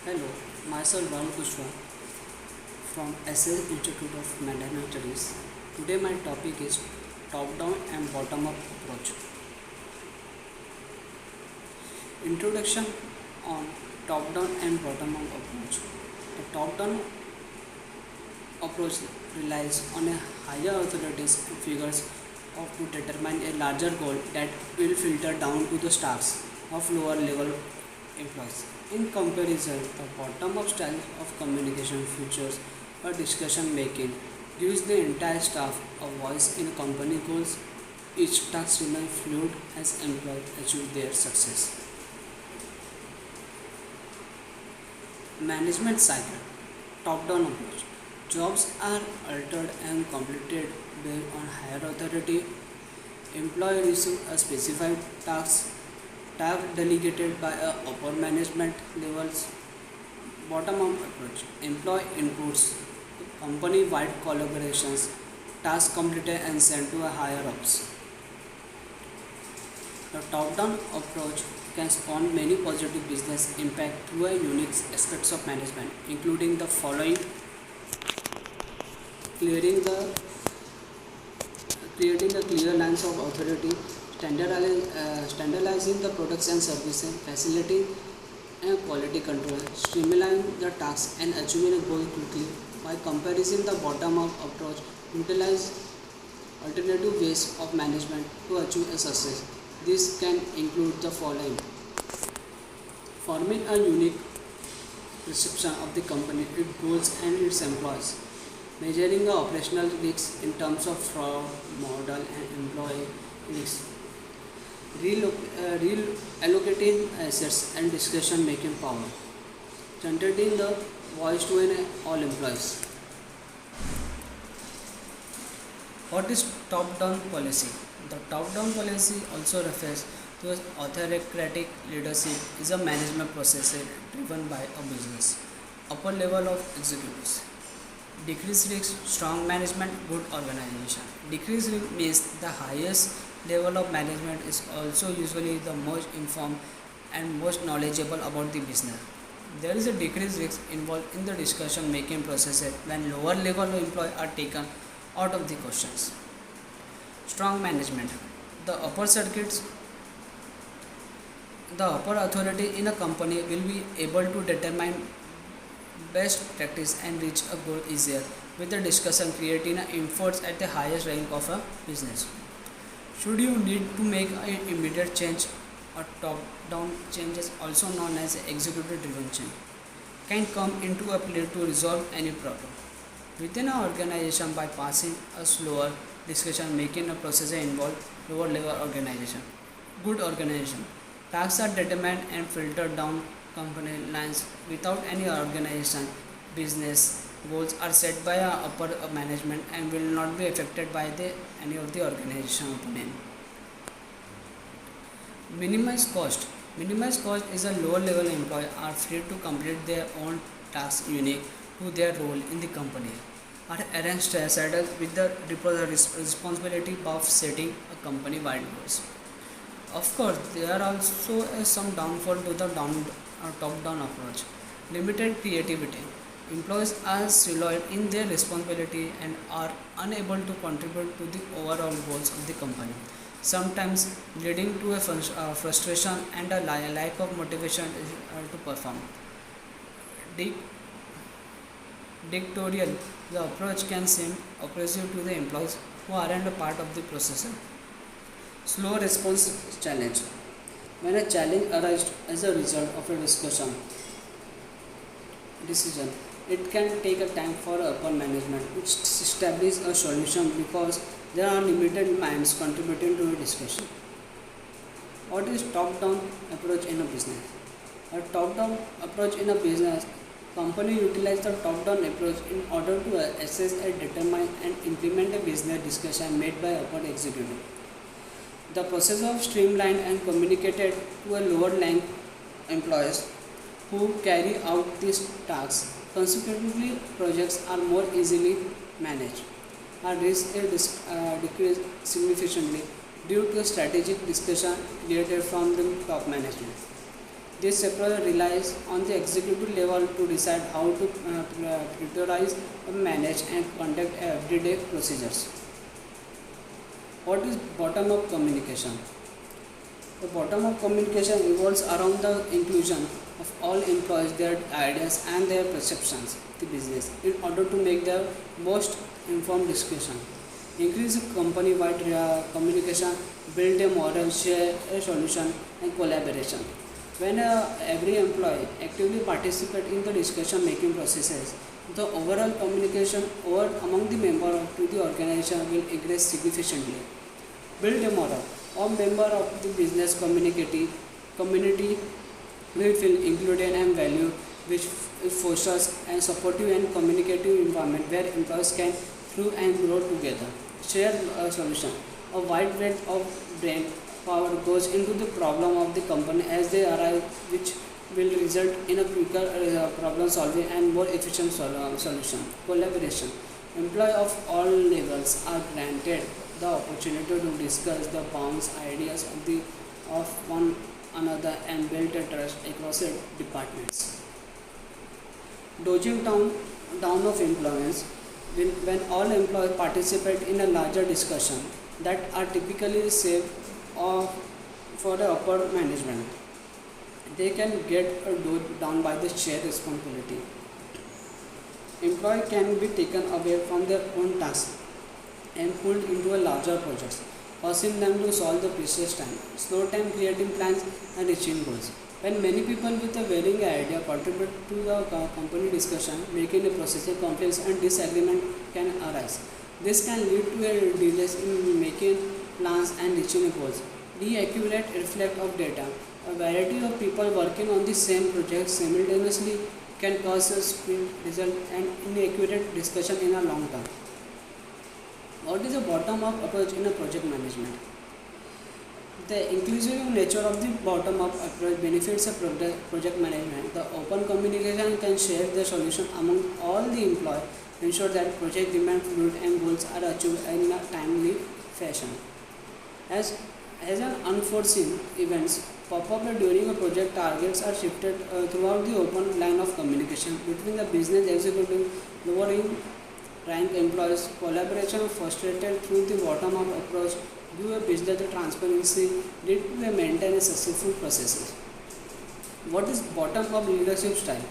Hello, myself Ram Kushwa from SS Institute of Management Studies. Today my topic is top-down and bottom-up approach. Introduction on top-down and bottom-up approach. The top-down approach relies on a higher authorities and figures of to determine a larger goal that will filter down to the staffs of lower level employees. In comparison, the bottom-up style of communication features or discussion making gives the entire staff a voice in company goals. Each task remains fluid as employees achieve their success. Management cycle. Top-down approach. Jobs are altered and completed based on higher authority. Employee receive a specified task delegated by a upper management levels. Bottom-up approach. Employee inputs, company-wide collaborations, tasks completed and sent to a higher ups. The top-down approach can spawn many positive business impact through a unique aspects of management, including the following: clearing the creating the clear lines of authority, standardizing the products and services, facilitating and quality control, streamlining the tasks and achieving a goal quickly. By comparison, the bottom-up approach utilize alternative ways of management to achieve a success. This can include the following: forming a unique perception of the company, its goals and its employees, measuring the operational risks in terms of fraud, model and employee risks, reallocating assets and discussion making power, centering the voice to all employees. What is top-down policy? The top-down policy also refers to autocratic leadership is a management process driven by a business upper level of executives. Decreased risk, strong management, good organization. Decreased risk means the highest level of management is also usually the most informed and most knowledgeable about the business. There is a decreased risk involved in the discussion making processes when lower level employees are taken out of the questions. Strong management. The upper circuits, the upper authority in a company will be able to determine best practice and reach a goal easier with the discussion creating efforts at the highest rank of a business. Should you need to make an immediate change, a top-down changes, also known as executive driven change, can come into a play to resolve any problem within an organization by passing a slower discussion making a process involve lower level organization. Good organization. Tasks are determined and filtered down company lines without any organization. Business goals are set by upper management and will not be affected by any of the organization opinion. Minimize cost. Minimize cost is a lower level employee are free to complete their own tasks unique to their role in the company. Are arranged saddled with the responsibility of setting a company wide goals. Of course, there are also some downfall to the top-down approach. Limited creativity. Employees are siloed in their responsibility and are unable to contribute to the overall goals of the company, sometimes leading to a frustration and a lack of motivation to perform. Dic- Dictatorial. The approach can seem oppressive to the employees who aren't a part of the process. Slow response challenge. When a challenge arises as a result of a decision, it can take a time for upper management to establish a solution because there are limited minds contributing to a discussion. What is top-down approach in a business? A top-down approach in a business company utilize the top-down approach in order to assess and determine and implement a business discussion made by upper executive. The process of streamlined and communicated to a lower rank employees who carry out these tasks. Consequently, projects are more easily managed. Our risk is decreased significantly due to a strategic discussion created from the top management. This approach relies on the executive level to decide how to prioritize, manage, and conduct everyday procedures. What is bottom-up communication? The bottom-up communication revolves around the inclusion of all employees, their ideas, and their perceptions of the business in order to make the most informed discussion. Increase company-wide communication, build a model, share a solution, and collaboration. When every employee actively participates in the discussion-making processes, the overall communication among the members of the organization will increase significantly. Build a model. All members of the business community will feel included and valued, which fosters a supportive and communicative environment where employees can thrive and grow together. Share a solution. A wide range of brain power goes into the problem of the company as they arise, which will result in a quicker problem solving and more efficient solution. Collaboration. Employees of all levels are granted the opportunity to discuss the bounds ideas of one another and build a trust across the departments. Dodging down of influence. When all employees participate in a larger discussion that are typically saved for the upper management, they can get dodged down by the shared responsibility. Employees can be taken away from their own tasks and pulled into a larger projects, causing them to solve the precious time, slow time creating plans and reaching goals. When many people with a varying idea contribute to the company discussion, making the process complex and disagreement can arise. This can lead to a delays in making plans and reaching goals. The accurate reflect of data. A variety of people working on the same project simultaneously can cause a speed result and inaccurate discussion in a long term. What is a bottom-up approach in a project management? The inclusive nature of the bottom-up approach benefits a project management. The open communication can share the solution among all the employees, ensure that project demand fluid and goals are achieved in a timely fashion. As an unforeseen events pop up during a project, targets are shifted throughout the open line of communication between the business executive, lowering rank employees. Collaboration frustrated through the bottom-up approach give a business transparency lead to a maintain a successful processes. What is bottom-up leadership style?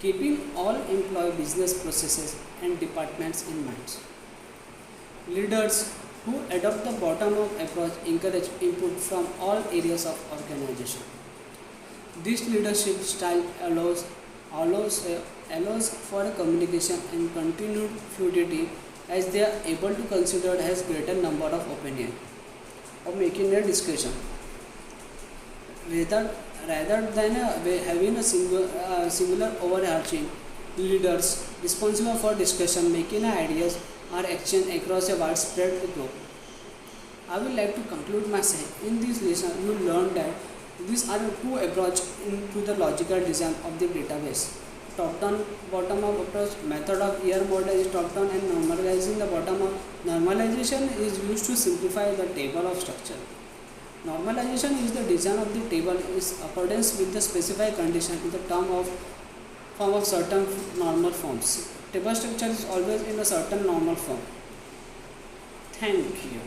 Keeping all employee business processes and departments in mind. Leaders who adopt the bottom-up approach encourage input from all areas of organization. This leadership style allows for a communication and continued fluidity as they are able to consider has greater number of opinions of making a discussion rather than having a singular overarching leaders responsible for discussion making ideas are exchanged across a widespread group. I would like to conclude my saying in this lesson you learned that these are two approaches into the logical design of the database. Top-down, bottom-up approach. Method of year model is top-down and normalizing the bottom-up. Normalization is used to simplify the table of structure. Normalization is the design of the table is accordance with the specified condition in the form of certain normal forms. Table structure is always in a certain normal form. Thank you.